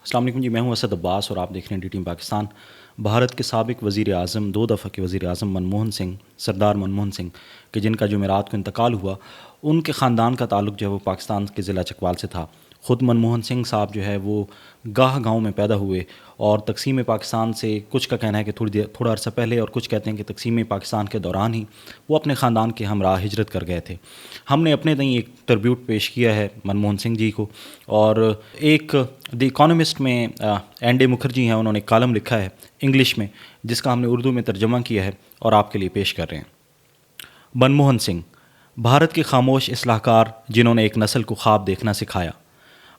السلام علیکم جی، میں ہوں اسد عباس اور آپ دیکھ رہے ہیں ڈی ٹیم پاکستان۔ بھارت کے سابق وزیر اعظم، 2 دفعہ کے وزیر اعظم منموہن سنگھ، سردار منموہن سنگھ کہ جن کا جمعرات کو انتقال ہوا، ان کے خاندان کا تعلق جو ہے وہ پاکستان کے ضلع چکوال سے تھا۔ خود منموہن سنگھ صاحب جو ہے وہ گاہ گاؤں میں پیدا ہوئے اور تقسیم پاکستان سے کچھ کا کہنا ہے کہ تھوڑا عرصہ پہلے اور کچھ کہتے ہیں کہ تقسیم پاکستان کے دوران ہی وہ اپنے خاندان کے ہمراہ ہجرت کر گئے تھے۔ ہم نے اپنے تئیں ایک ٹربیوٹ پیش کیا ہے منموہن سنگھ جی کو، اور ایک دی اکانومسٹ میں این ڈے مکھرجی ہیں، انہوں نے کالم لکھا ہے انگلش میں جس کا ہم نے اردو میں ترجمہ کیا ہے اور آپ کے لیے پیش کر رہے ہیں۔ منموہن سنگھ، بھارت کے خاموش اصلاح کار جنہوں نے ایک نسل کو خواب دیکھنا سکھایا۔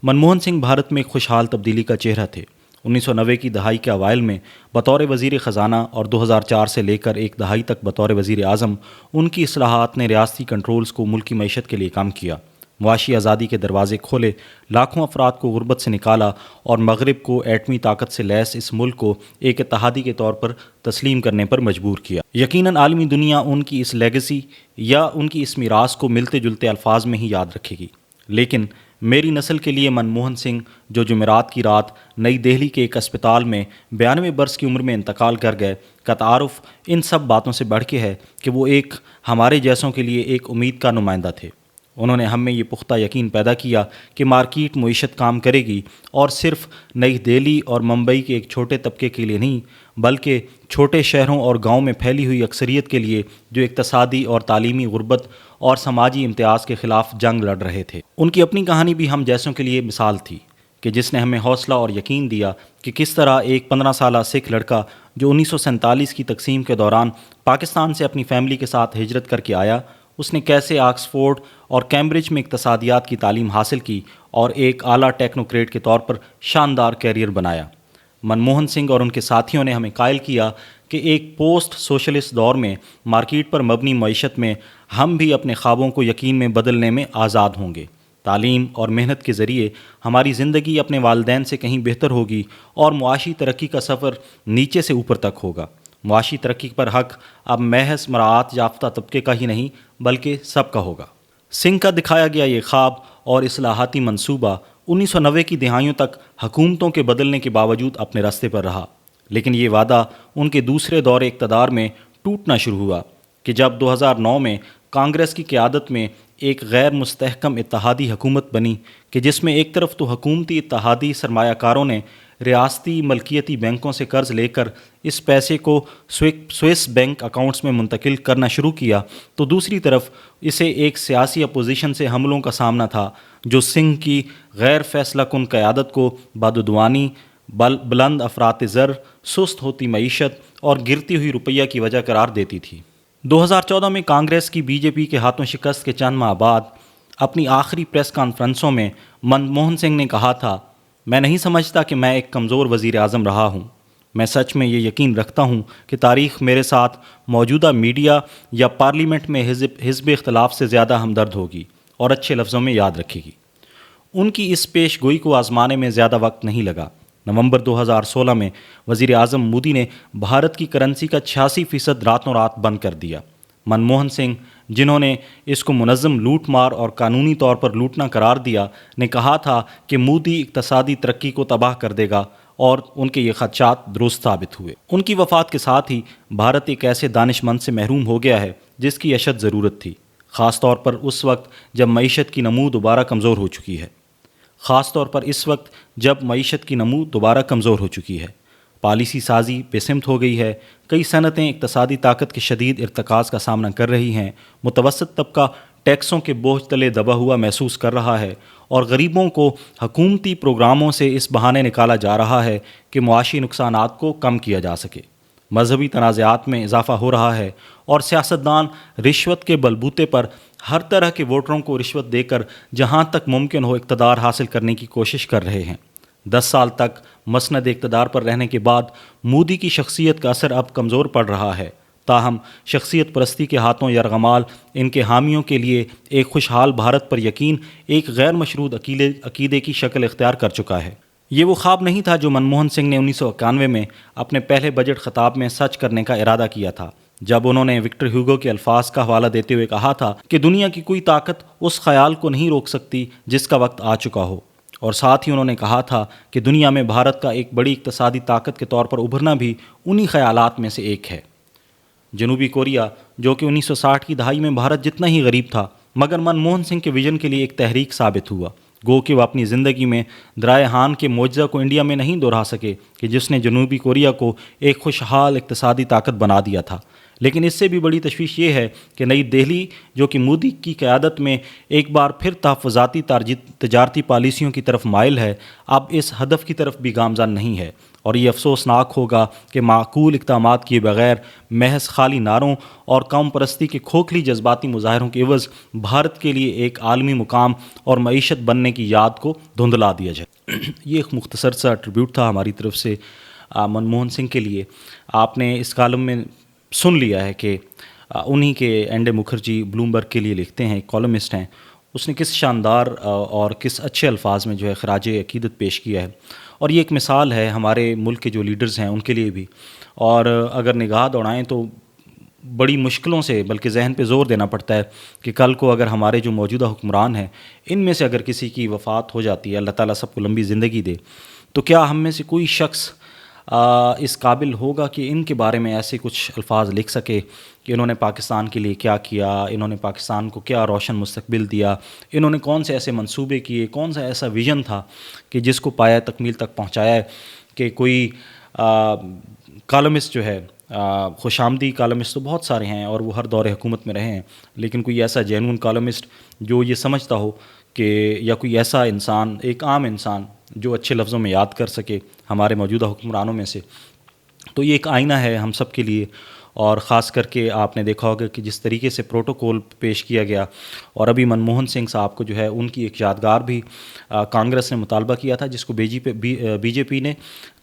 منموہن سنگھ بھارت میں ایک خوشحال تبدیلی کا چہرہ تھے۔ 1990 کی دہائی کے اوائل میں بطور وزیر خزانہ اور 2004 سے لے کر ایک دہائی تک بطور وزیر اعظم ان کی اصلاحات نے ریاستی کنٹرولز کو ملکی معیشت کے لیے کام کیا، معاشی آزادی کے دروازے کھولے، لاکھوں افراد کو غربت سے نکالا اور مغرب کو ایٹمی طاقت سے لیس اس ملک کو ایک اتحادی کے طور پر تسلیم کرنے پر مجبور کیا۔ یقیناً عالمی دنیا ان کی اس لیگیسی یا ان کی اس میراث کو ملتے جلتے الفاظ میں ہی یاد رکھے گی، لیکن میری نسل کے لیے منموہن سنگھ جو جمعرات کی رات نئی دہلی کے ایک اسپتال میں 92 برس کی عمر میں انتقال کر گئے کا تعارف ان سب باتوں سے بڑھ کے ہے کہ وہ ایک ہمارے جیسوں کے لیے ایک امید کا نمائندہ تھے۔ انہوں نے ہم میں یہ پختہ یقین پیدا کیا کہ مارکیٹ معیشت کام کرے گی، اور صرف نئی دہلی اور ممبئی کے ایک چھوٹے طبقے کے لیے نہیں بلکہ چھوٹے شہروں اور گاؤں میں پھیلی ہوئی اکثریت کے لیے جو اقتصادی اور تعلیمی غربت اور سماجی امتیاز کے خلاف جنگ لڑ رہے تھے۔ ان کی اپنی کہانی بھی ہم جیسوں کے لیے مثال تھی کہ جس نے ہمیں حوصلہ اور یقین دیا کہ کس طرح ایک 15 سالہ سکھ لڑکا جو 1947 کی تقسیم کے دوران پاکستان سے اپنی فیملی کے ساتھ ہجرت کر کے آیا، اس نے کیسے آکسفورڈ اور کیمبرج میں اقتصادیات کی تعلیم حاصل کی اور ایک اعلیٰ ٹیکنوکریٹ کے طور پر شاندار کیریئر بنایا۔ منموہن سنگھ اور ان کے ساتھیوں نے ہمیں قائل کیا کہ ایک پوسٹ سوشلسٹ دور میں مارکیٹ پر مبنی معیشت میں ہم بھی اپنے خوابوں کو یقین میں بدلنے میں آزاد ہوں گے۔ تعلیم اور محنت کے ذریعے ہماری زندگی اپنے والدین سے کہیں بہتر ہوگی اور معاشی ترقی کا سفر نیچے سے اوپر تک ہوگا۔ معاشی ترقی پر حق اب محض مراعات یافتہ طبقے کا ہی نہیں بلکہ سب کا ہوگا۔ سنگھ کا دکھایا گیا یہ خواب اور اصلاحاتی منصوبہ 1990 کی دہائیوں تک حکومتوں کے بدلنے کے باوجود اپنے راستے پر رہا، لیکن یہ وعدہ ان کے دوسرے دور اقتدار میں ٹوٹنا شروع ہوا کہ جب 2009 میں کانگریس کی قیادت میں ایک غیر مستحکم اتحادی حکومت بنی کہ جس میں ایک طرف تو حکومتی اتحادی سرمایہ کاروں نے ریاستی ملکیتی بینکوں سے قرض لے کر اس پیسے کو سوئس بینک اکاؤنٹس میں منتقل کرنا شروع کیا، تو دوسری طرف اسے ایک سیاسی اپوزیشن سے حملوں کا سامنا تھا جو سنگھ کی غیر فیصلہ کن قیادت کو بدعنوانی، بلند افراط زر، سست ہوتی معیشت اور گرتی ہوئی روپیہ کی وجہ قرار دیتی تھی۔ 2014 میں کانگریس کی بی جے پی کے ہاتھوں شکست کے چند ماہ بعد اپنی آخری پریس کانفرنسوں میں منموہن سنگھ نے کہا تھا، میں نہیں سمجھتا کہ میں ایک کمزور وزیر اعظم رہا ہوں۔ میں سچ میں یہ یقین رکھتا ہوں کہ تاریخ میرے ساتھ موجودہ میڈیا یا پارلیمنٹ میں حزب اختلاف سے زیادہ ہمدرد ہوگی اور اچھے لفظوں میں یاد رکھے گی۔ ان کی اس پیش گوئی کو آزمانے میں زیادہ وقت نہیں لگا۔ نومبر 2016 میں وزیر اعظم مودی نے بھارت کی کرنسی کا 86% راتوں رات بند کر دیا۔ منموہن سنگھ، جنہوں نے اس کو منظم لوٹ مار اور قانونی طور پر لوٹنا قرار دیا، نے کہا تھا کہ مودی اقتصادی ترقی کو تباہ کر دے گا، اور ان کے یہ خدشات درست ثابت ہوئے۔ ان کی وفات کے ساتھ ہی بھارت ایک ایسے دانش مند سے محروم ہو گیا ہے جس کی اشد ضرورت تھی، خاص طور پر اس وقت جب معیشت کی نمو دوبارہ کمزور ہو چکی ہے۔ پالیسی سازی بے سمت ہو گئی ہے، کئی صنعتیں اقتصادی طاقت کے شدید ارتکاز کا سامنا کر رہی ہیں، متوسط طبقہ ٹیکسوں کے بوجھ تلے دبا ہوا محسوس کر رہا ہے، اور غریبوں کو حکومتی پروگراموں سے اس بہانے نکالا جا رہا ہے کہ معاشی نقصانات کو کم کیا جا سکے۔ مذہبی تنازعات میں اضافہ ہو رہا ہے، اور سیاستدان رشوت کے بلبوتے پر ہر طرح کے ووٹروں کو رشوت دے کر جہاں تک ممکن ہو اقتدار حاصل کرنے کی کوشش کر رہے ہیں۔ 10 سال تک مسند اقتدار پر رہنے کے بعد مودی کی شخصیت کا اثر اب کمزور پڑ رہا ہے، تاہم شخصیت پرستی کے ہاتھوں یرغمال ان کے حامیوں کے لیے ایک خوشحال بھارت پر یقین ایک غیر مشروط عقیدے کی شکل اختیار کر چکا ہے۔ یہ وہ خواب نہیں تھا جو منموہن سنگھ نے 1991 میں اپنے پہلے بجٹ خطاب میں سچ کرنے کا ارادہ کیا تھا، جب انہوں نے وکٹر ہیوگو کے الفاظ کا حوالہ دیتے ہوئے کہا تھا کہ دنیا کی کوئی طاقت اس خیال کو نہیں روک سکتی جس کا وقت آ چکا ہو، اور ساتھ ہی انہوں نے کہا تھا کہ دنیا میں بھارت کا ایک بڑی اقتصادی طاقت کے طور پر ابھرنا بھی انہی خیالات میں سے ایک ہے۔ جنوبی کوریا جو کہ 1960 کی دہائی میں بھارت جتنا ہی غریب تھا مگر منموہن سنگھ کے ویژن کے لیے ایک تحریک ثابت ہوا، گو کہ وہ اپنی زندگی میں درائے ہان کے معجزہ کو انڈیا میں نہیں دہرا سکے کہ جس نے جنوبی کوریا کو ایک خوشحال اقتصادی طاقت بنا دیا تھا۔ لیکن اس سے بھی بڑی تشویش یہ ہے کہ نئی دہلی جو کہ مودی کی قیادت میں ایک بار پھر تحفظاتی تجارتی پالیسیوں کی طرف مائل ہے، اب اس ہدف کی طرف بھی گامزن نہیں ہے، اور یہ افسوسناک ہوگا کہ معقول اقدامات کیے بغیر محض خالی نعروں اور قوم پرستی کے کھوکھلی جذباتی مظاہروں کے عوض بھارت کے لیے ایک عالمی مقام اور معیشت بننے کی یاد کو دھندلا دیا جائے۔ یہ ایک مختصر سا ٹریبیوٹ تھا ہماری طرف سے منموہن سنگھ کے لیے۔ آپ نے اس کالم میں سن لیا ہے کہ انہی کے این ڈے مکھرجی بلومبرگ کے لیے لکھتے ہیں، ایک کالمسٹ ہیں، اس نے کس شاندار اور کس اچھے الفاظ میں جو ہے خراج عقیدت پیش کیا ہے، اور یہ ایک مثال ہے ہمارے ملک کے جو لیڈرز ہیں ان کے لیے بھی۔ اور اگر نگاہ دوڑائیں تو بڑی مشکلوں سے بلکہ ذہن پہ زور دینا پڑتا ہے کہ کل کو اگر ہمارے جو موجودہ حکمران ہیں ان میں سے اگر کسی کی وفات ہو جاتی ہے، اللہ تعالیٰ سب کو لمبی زندگی دے، تو کیا ہم میں سے کوئی شخص اس قابل ہوگا کہ ان کے بارے میں ایسے کچھ الفاظ لکھ سکے کہ انہوں نے پاکستان کے لیے کیا کیا، انہوں نے پاکستان کو کیا روشن مستقبل دیا، انہوں نے کون سے ایسے منصوبے کیے، کون سا ایسا ویژن تھا کہ جس کو پایا تکمیل تک پہنچایا ہے کہ کوئی کالمسٹ جو ہے، خوش آمدی کالمسٹ تو بہت سارے ہیں اور وہ ہر دور حکومت میں رہے ہیں، لیکن کوئی ایسا جینون کالمسٹ جو یہ سمجھتا ہو کہ یا کوئی ایسا انسان، ایک عام انسان جو اچھے لفظوں میں یاد کر سکے ہمارے موجودہ حکمرانوں میں سے، تو یہ ایک آئینہ ہے ہم سب کے لیے۔ اور خاص کر کے آپ نے دیکھا ہوگا کہ جس طریقے سے پروٹوکول پیش کیا گیا، اور ابھی منموہن سنگھ صاحب کو جو ہے ان کی ایک یادگار بھی کانگریس نے مطالبہ کیا تھا جس کو بی جے پی نے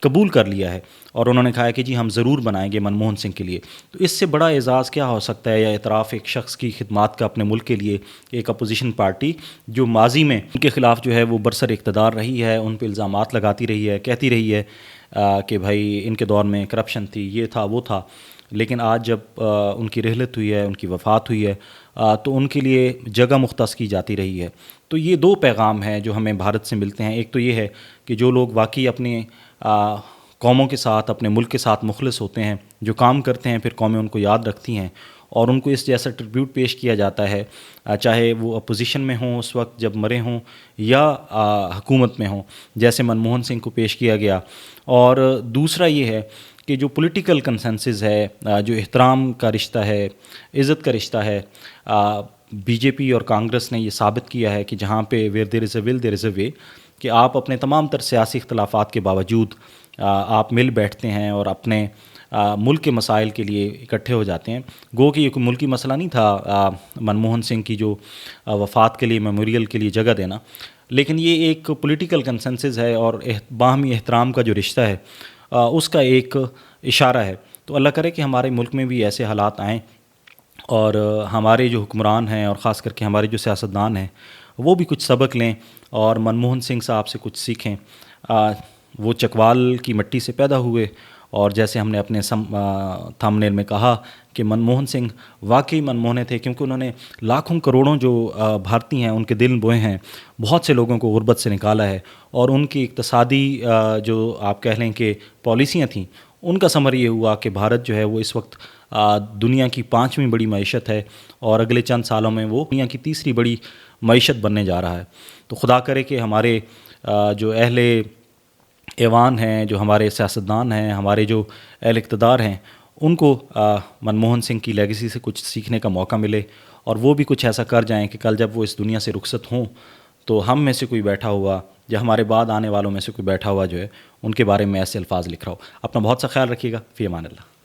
قبول کر لیا ہے، اور انہوں نے کہا ہے کہ جی ہم ضرور بنائیں گے منموہن سنگھ کے لیے۔ تو اس سے بڑا اعزاز کیا ہو سکتا ہے یا اعتراف ایک شخص کی خدمات کا اپنے ملک کے لیے، ایک اپوزیشن پارٹی جو ماضی میں ان کے خلاف جو ہے وہ برسر اقتدار رہی ہے، ان پہ الزامات لگاتی رہی ہے، کہتی رہی ہے کہ بھائی ان کے دور میں کرپشن تھی، یہ تھا وہ تھا، لیکن آج جب ان کی رحلت ہوئی ہے، ان کی وفات ہوئی ہے، تو ان کے لیے جگہ مختص کی جاتی رہی ہے۔ تو یہ دو پیغام ہیں جو ہمیں بھارت سے ملتے ہیں۔ ایک تو یہ ہے کہ جو لوگ واقعی اپنے قوموں کے ساتھ، اپنے ملک کے ساتھ مخلص ہوتے ہیں، جو کام کرتے ہیں، پھر قومیں ان کو یاد رکھتی ہیں، اور ان کو اس جیسا ٹریبیوٹ پیش کیا جاتا ہے، چاہے وہ اپوزیشن میں ہوں اس وقت جب مرے ہوں یا حکومت میں ہوں، جیسے منموہن سنگھ کو پیش کیا گیا۔ اور دوسرا یہ ہے کہ جو پولیٹیکل کنسنسس ہے، جو احترام کا رشتہ ہے، عزت کا رشتہ ہے، بی جے پی اور کانگریس نے یہ ثابت کیا ہے کہ جہاں پہ ویئر دیر از اے ول دیر از اے وے، کہ آپ اپنے تمام تر سیاسی اختلافات کے باوجود آپ مل بیٹھتے ہیں اور اپنے ملک کے مسائل کے لیے اکٹھے ہو جاتے ہیں۔ گو کہ یہ کوئی ملکی مسئلہ نہیں تھا منموہن سنگھ کی جو وفات کے لیے میموریل کے لیے جگہ دینا، لیکن یہ ایک پولیٹیکل کنسنسس ہے اور باہمی احترام کا جو رشتہ ہے اس کا ایک اشارہ ہے۔ تو اللہ کرے کہ ہمارے ملک میں بھی ایسے حالات آئیں اور ہمارے جو حکمران ہیں اور خاص کر کے ہمارے جو سیاستدان ہیں وہ بھی کچھ سبق لیں اور منموہن سنگھ صاحب سے کچھ سیکھیں۔ وہ چکوال کی مٹی سے پیدا ہوئے، اور جیسے ہم نے اپنے تھمبنیل میں کہا کہ منموہن سنگھ واقعی منموہنے تھے، کیونکہ انہوں نے لاکھوں کروڑوں جو بھارتی ہیں ان کے دل بوئے ہیں، بہت سے لوگوں کو غربت سے نکالا ہے، اور ان کی اقتصادی جو آپ کہہ لیں کہ پالیسیاں تھیں، ان کا ثمر یہ ہوا کہ بھارت جو ہے وہ اس وقت دنیا کی 5ویں بڑی معیشت ہے، اور اگلے چند سالوں میں وہ دنیا کی 3ری بڑی معیشت بننے جا رہا ہے۔ تو خدا کرے کہ ہمارے جو اہل ایوان ہیں، جو ہمارے سیاستدان ہیں، ہمارے جو اہل اقتدار ہیں، ان کو منموہن سنگھ کی لیگیسی سے کچھ سیکھنے کا موقع ملے، اور وہ بھی کچھ ایسا کر جائیں کہ کل جب وہ اس دنیا سے رخصت ہوں تو ہم میں سے کوئی بیٹھا ہوا یا ہمارے بعد آنے والوں میں سے کوئی بیٹھا ہوا جو ہے ان کے بارے میں ایسے الفاظ لکھ رہا ہو۔ اپنا بہت سا خیال رکھیے گا۔ فی امان اللہ۔